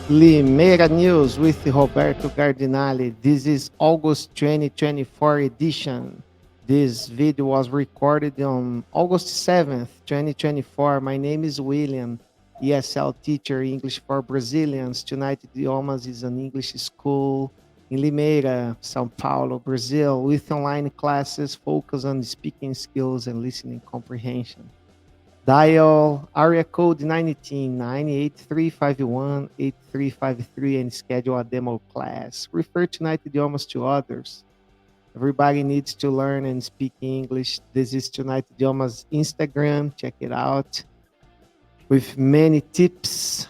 Limeira News with Roberto Gardinalli. This is August 2024 edition. This video was recorded on August 7th, 2024. My name is William, ESL teacher, English for Brazilians. Tonight Idiomas is an English school in Limeira, São Paulo, Brazil, with online classes focused on speaking skills and listening comprehension. Dial area code 98983518353 and schedule a demo class. Refer Tonight Idiomas to others. Everybody needs to learn and speak English. This is Tonight Idiomas Instagram. Check it out with many tips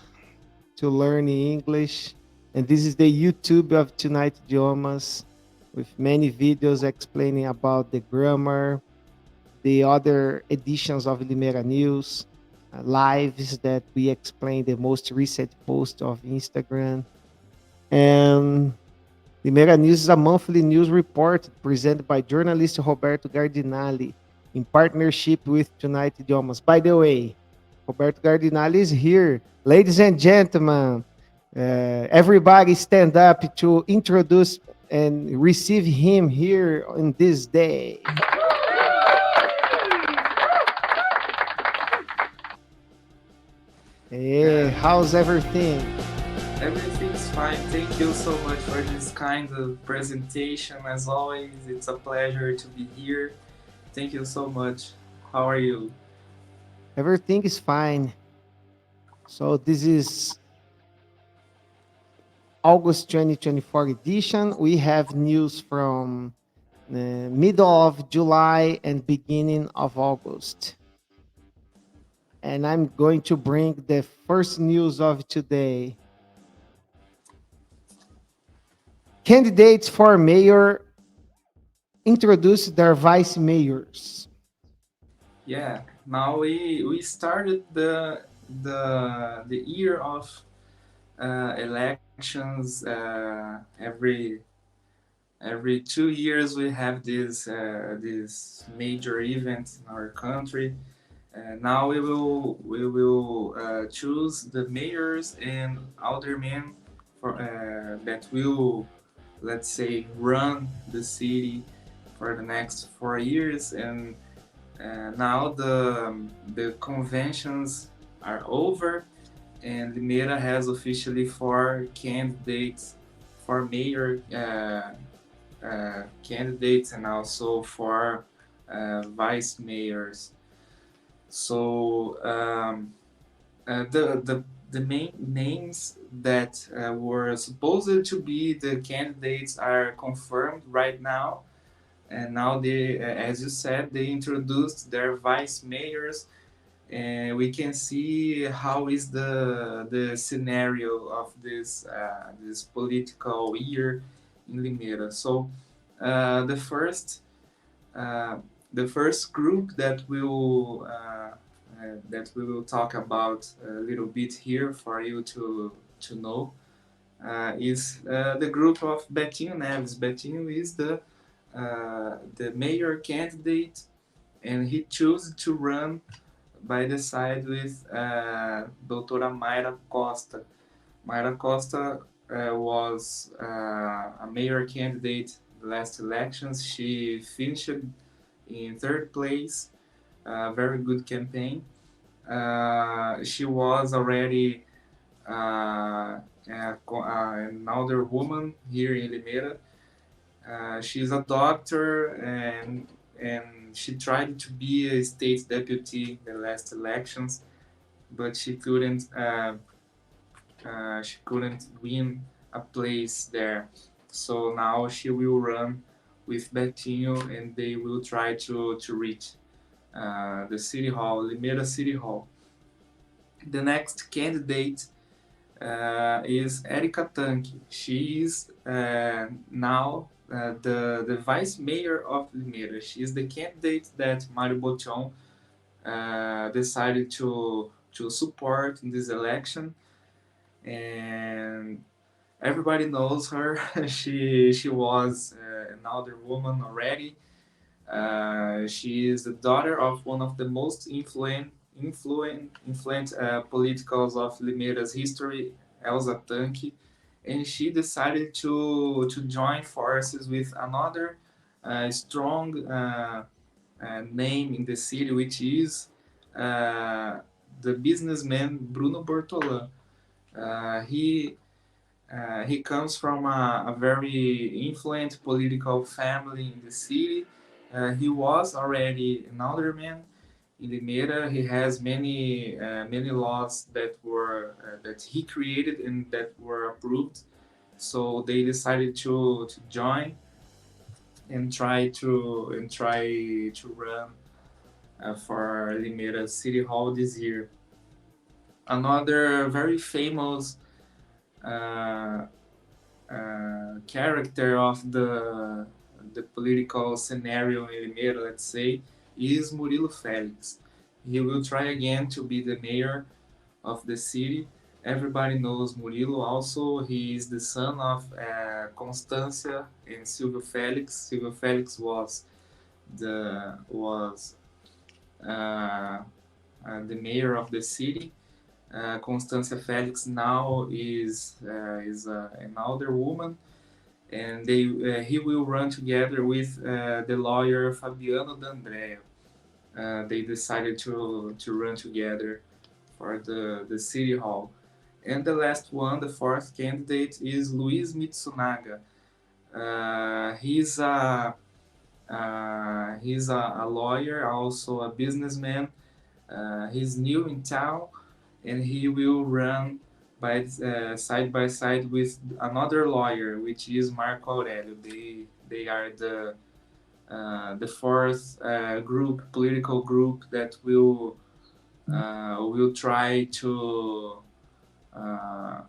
to learn English. And this is the YouTube of Tonight Idiomas with many videos explaining about the grammar, the other editions of Limeira News, lives that we explain the most recent post of Instagram. And Limeira News is a monthly news report presented by journalist Roberto Gardinalli in partnership with Tonight Idiomas. By the way, Roberto Gardinalli is here. Ladies and gentlemen, everybody stand up to introduce and receive him here on this day. Hey, Yeah, how's everything? everything's fine. Thank you so much for this kind of presentation. As always, it's a pleasure to be here. Thank you so much. How are you? Everything is fine. So this is August 2024 edition. We have news from the middle of July and beginning of August. And I'm going to bring the first news of today. Candidates for mayor introduce their vice mayors. Yeah. Now we started the year of elections. Every 2 years we have this major event in our country. Now we will choose the mayors and aldermen that will, let's say, run the city for the next 4 years. And now the conventions are over, and Limeira has officially four candidates for mayor candidates, and also for vice mayors. So the main names that were supposed to be the candidates are confirmed right now, and now they, as you said, they introduced their vice mayors, and we can see how is the scenario of this political year in Limeira. So the first uh, the first group that we will talk about a little bit here for you to know is the group of Betinho Neves. Betinho is the mayor candidate, and he chose to run by the side with Doutora Mayra Costa. Mayra Costa was a mayor candidate the last elections. She finished in third place, a very good campaign. She was already an older woman here in Limeira. She's a doctor, and she tried to be a state deputy in the last elections, but she couldn't win a place there. So now she will run with Betinho, and they will try to reach the city hall, Limeira City Hall. The next candidate is Erika Tanque. She is now the vice mayor of Limeira. She is the candidate that Mário Botion decided to support in this election, and everybody knows her. She was an older woman already. She is the daughter of one of the most influent politicals of Limeira's history, Elsa Tanque, and she decided to join forces with another strong name in the city, which is uh, the businessman Bruno Bortolã. He comes from a very influent political family in the city. He was already an alderman in Limeira. He has many laws that he created and that were approved. So they decided to join and try to run for Limeira City Hall this year. Another very famous uh, character of the political scenario in Limeira, let's say, is Murilo Félix. He will try again to be the mayor of the city. Everybody knows Murilo. Also, he is the son of Constância and Silvio Félix. Silvio Félix was the mayor of the city. Constância Félix now is an older woman, and he will run together with the lawyer Fabiano D'Andrea. They decided to run together for the city hall. And the last one, the fourth candidate, is Luiz Mitsunaga. He's a lawyer, also a businessman. He's new in town, and he will run side by side with another lawyer, which is Marco Aurelio. They are the fourth political group that will try uh,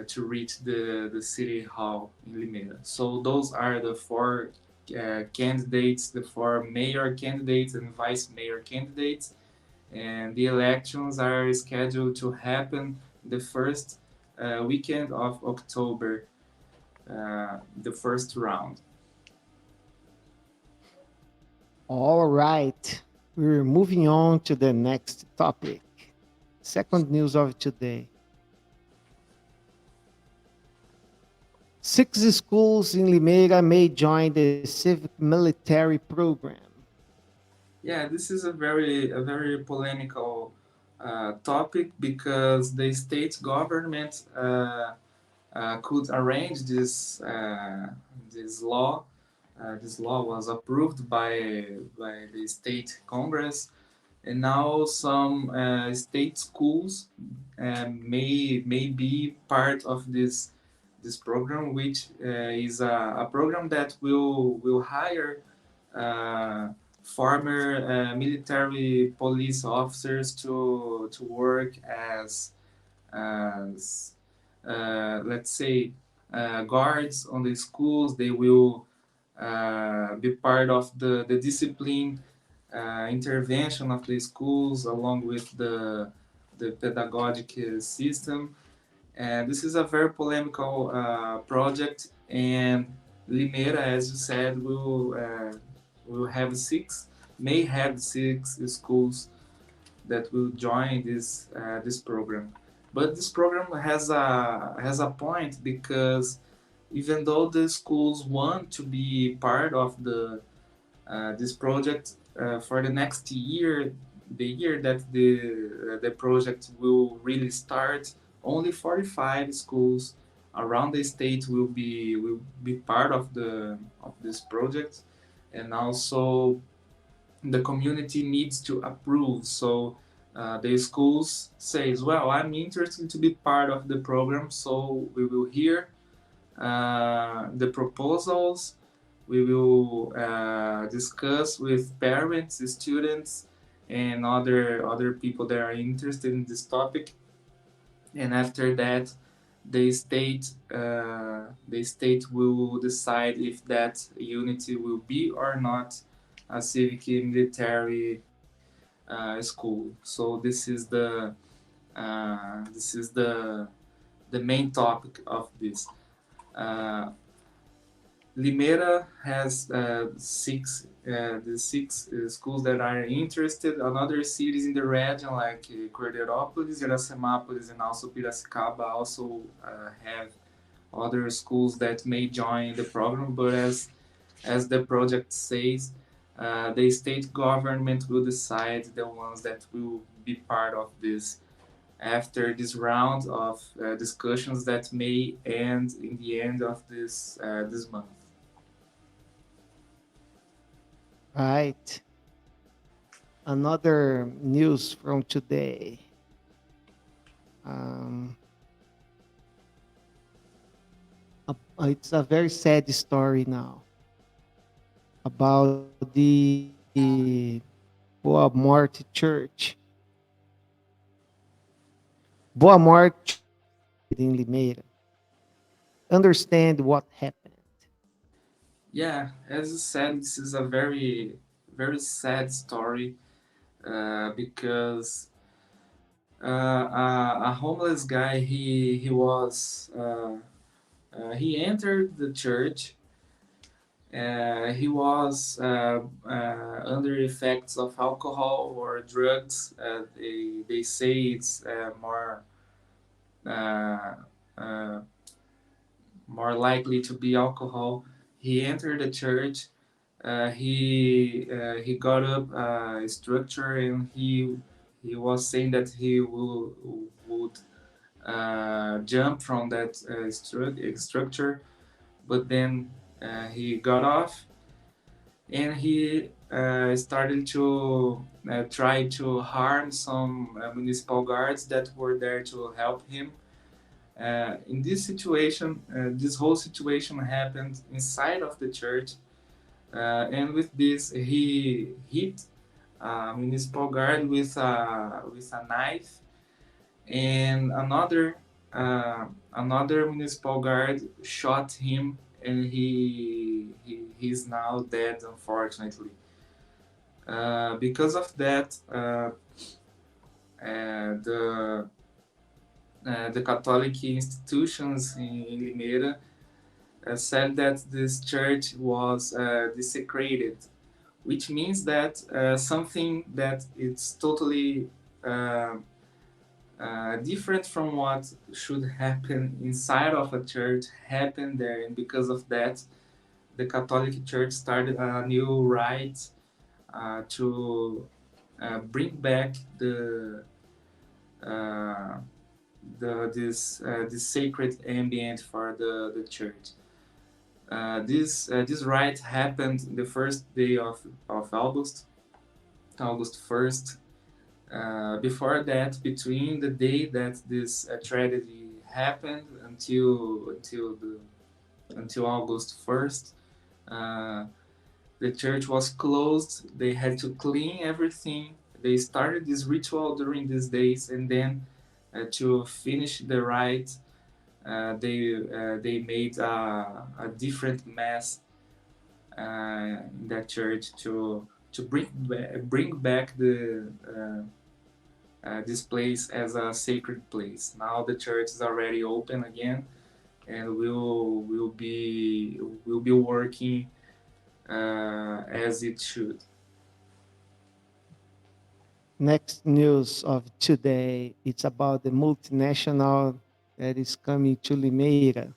to reach the city hall in Limeira. So those are the four candidates, the four mayor candidates and vice mayor candidates, and the elections are scheduled to happen the first weekend of October, the first round. All right. We're moving on to the next topic. Second news of today. Six schools in Limeira may join the civic military program. Yeah, this is a very polemical topic because the state government could arrange this law. This law was approved by the state congress, and now some state schools may be part of this program, which is a program that will hire uh, former military police officers to work as let's say guards on the schools. They will be part of the discipline intervention of the schools along with the pedagogic system. And this is a very polemical project. And Limeira, as you said, will have may have six schools that will join this program. But this program has a point because even though the schools want to be part of this project for the next year, the year that the project will really start, only 45 schools around the state will be part of this project, and also the community needs to approve. So the schools says, well, I'm interested to be part of the program, so we will hear the proposals. We will discuss with parents, students, and other people that are interested in this topic. And after that, the state will decide if that unity will be or not a civic military school. So this is the main topic of this. Uh, Limeira has the six schools that are interested. Another cities in the region like Cordeirópolis, Iracemápolis, and also Piracicaba also have other schools that may join the program. But as the project says, the state government will decide the ones that will be part of this after this round of discussions that may end in the end of this month. Right. Another news from today. Um, it's a very sad story now about the Boa Morte Church. Boa Morte Church located in Limeira. Understand what happened. Yeah, as you said, this is a very sad story because a homeless guy he entered the church. He was under effects of alcohol or drugs. They say it's uh, uh, more likely to be alcohol. He entered the church. He got up a structure, and he was saying that he would jump from that structure, but then he got off, and he started to try to harm some municipal guards that were there to help him. In this situation, this whole situation happened inside of the church, and with this, he hit a municipal guard with a knife, and another municipal guard shot him, and he's now dead, unfortunately. Because of that, the the Catholic institutions in Limeira said that this church was desecrated, which means that something that it's totally uh, different from what should happen inside of a church happened there, and because of that, the Catholic Church started a new rite to bring back uh, this sacred ambient for the church. This rite happened the first day of August 1st. Before that, between the day that this tragedy happened until August 1st, uh, the church was closed. They had to clean everything. They started this ritual during these days, and then to finish the rite, they made a different mass in that church to bring back the this place as a sacred place. Now the church is already open again, and will be working as it should. Next news of today, it's about the multinational that is coming to Limeira.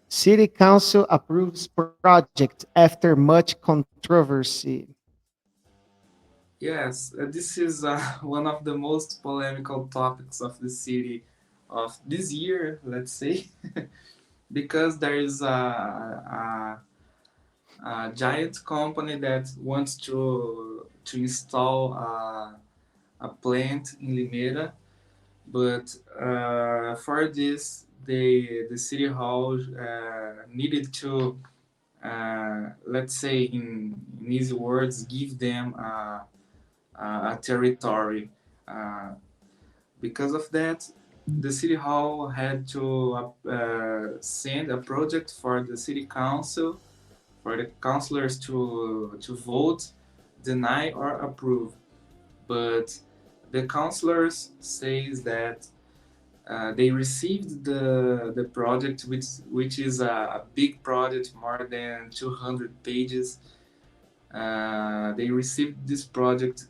City Council approves project after much controversy. Yes, this is one of the most polemical topics of the city of this year, let's say, because there is a giant company that wants to install a plant in Limeira, but for this, the city hall needed to, let's say in easy words, give them a territory. Uh, because of that, the city hall had to send a project for the city council, for the councillors to vote, deny or approve. But the councillors says that They received the project, which is a big project, more than 200 pages. They received this project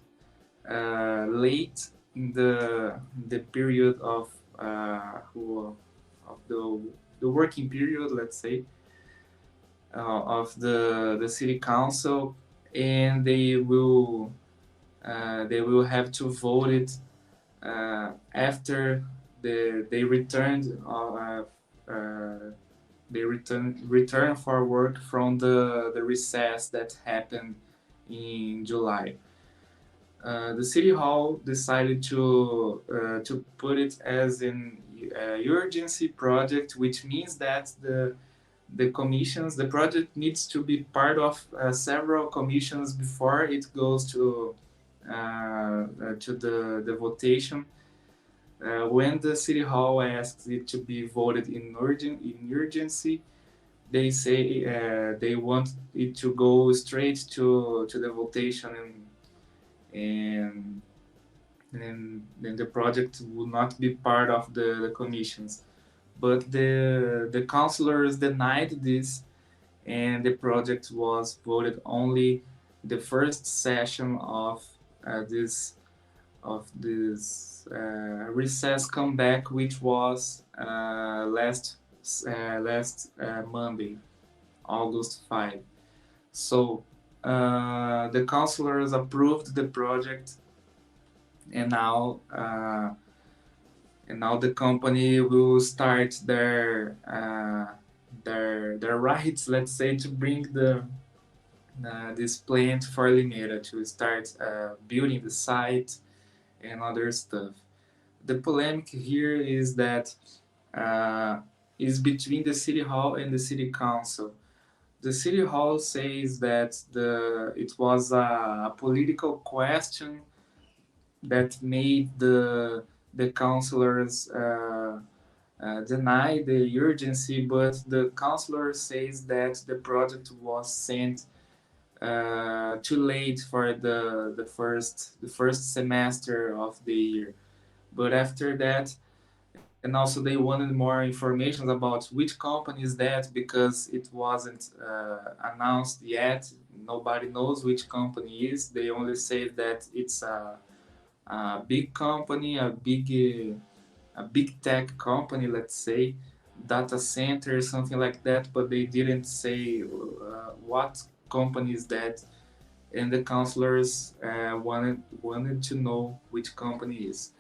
late in the period of the working period, let's say, of the city council, and they will have to vote it after they returned return for work from the recess that happened in July. The city hall decided to put it as an urgency project, which means that the project needs to be part of several commissions before it goes to the votation. When the city hall asks it to be voted in urgency, they say they want it to go straight to the votation, and then the project will not be part of the commissions. But the councillors denied this, and the project was voted only the first session of this recess comeback, which was last Monday, August 5. So the councillors approved the project, and now the company will start their rights, let's say, to bring this plant for Limeira, to start building the site and other stuff. The polemic here is that uh, is between the city hall and the city council. The city hall says that it was a political question that made the councillors deny the urgency, but the councillor says that the project was sent too late for the first semester of the year. But after that, and also they wanted more information about which company is that, because it wasn't announced yet. Nobody knows which company is. They only say that it's a big company, a big tech company, let's say, data center, something like that, but they didn't say what company is that, and the counselors wanted to know which company is.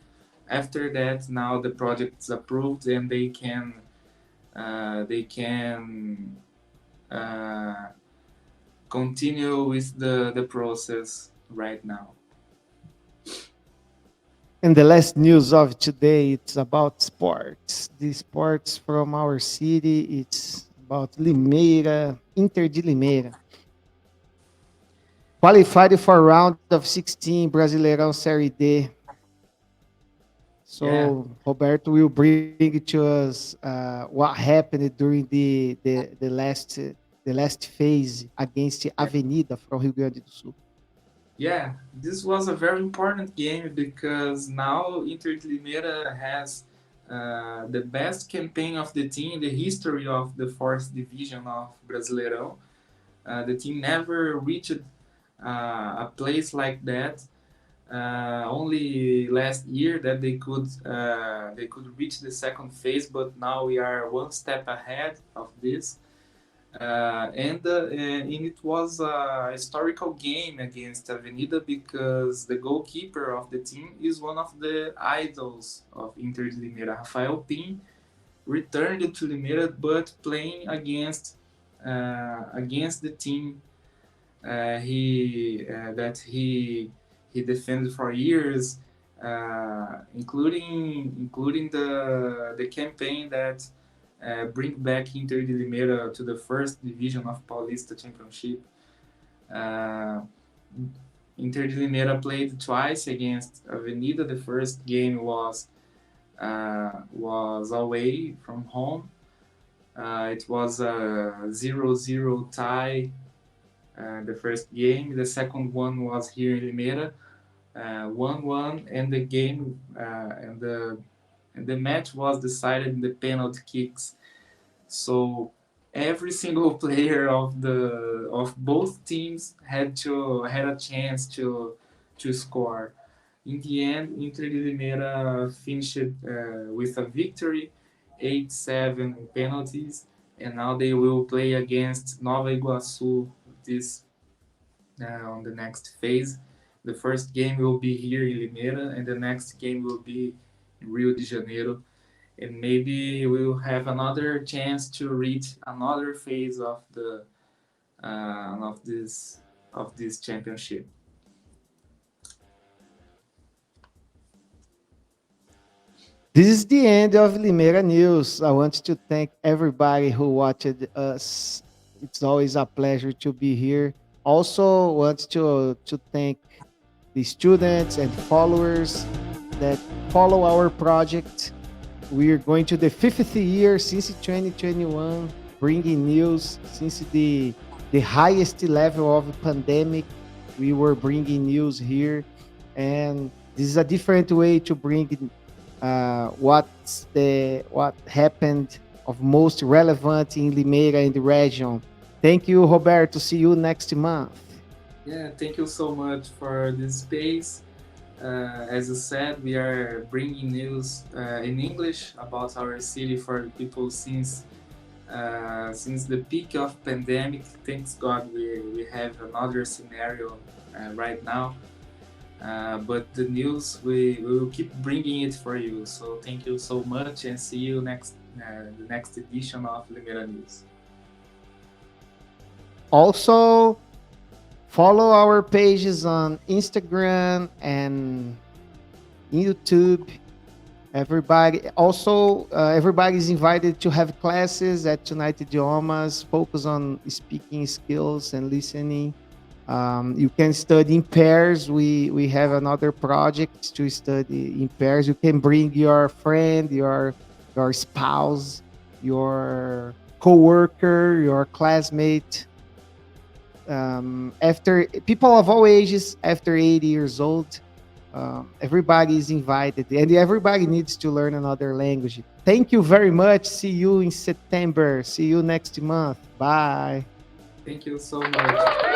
After that, now the project is approved, and they can uh, continue with the process right now. And the last news of today, it's about sports. The sports from our city, it's about Limeira, Inter de Limeira. Qualified for round of 16, Brasileirão Série D. Yeah, So Roberto will bring to us what happened during the last phase against yeah. Avenida from Rio Grande do Sul. Yeah, this was a very important game because now Inter de Limeira has the best campaign of the team in the history of the fourth division of Brasileirão. The team never reached a place like that. Only last year that they could reach the second phase, but now we are one step ahead of this. And it was a historical game against Avenida because the goalkeeper of the team is one of the idols of Inter de Limeira. Rafael Pin returned to Limeira, but playing against the team he defended for years, including the campaign that bring back Inter de Limeira to the first division of Paulista Championship. Uh, Inter de Limeira played twice against Avenida. The first game was away from home. It was a 0-0 tie. The first game. The second one was here in Limeira, 1-1, and the game and the match was decided in the penalty kicks. So every single player of both teams had a chance to score. In the end, Inter de Limeira finished with a victory, 8-7 in penalties, and now they will play against Nova Iguaçu this on the next phase. The first game will be here in Limeira, and the next game will be in Rio de Janeiro, and maybe we'll have another chance to reach another phase of this championship. This is the end of Limeira News. I want to thank everybody who watched us. It's always a pleasure to be here. Also, want to thank the students and followers that follow our project. We are going to the fifth year since 2021, bringing news since the highest level of pandemic. We were bringing news here, and this is a different way to bring what happened of most relevant in Limeira in the region. Thank you, Roberto. See you next month. Yeah, thank you so much for this space. As you said, we are bringing news in English about our city for people since the peak of pandemic. Thanks God, we have another scenario right now. But the news, we will keep bringing it for you. So thank you so much, and see you the next edition of Limeira News. Also, follow our pages on Instagram and YouTube. Everybody's invited to have classes at Tonight Idiomas, focus on speaking skills and listening. You can study in pairs. We have another project to study in pairs. You can bring your friend, your spouse, your coworker, your classmate. After people of all ages, after 80 years old, everybody is invited, and everybody needs to learn another language. Thank you very much. See you in September. See you next month. Bye. Thank you so much.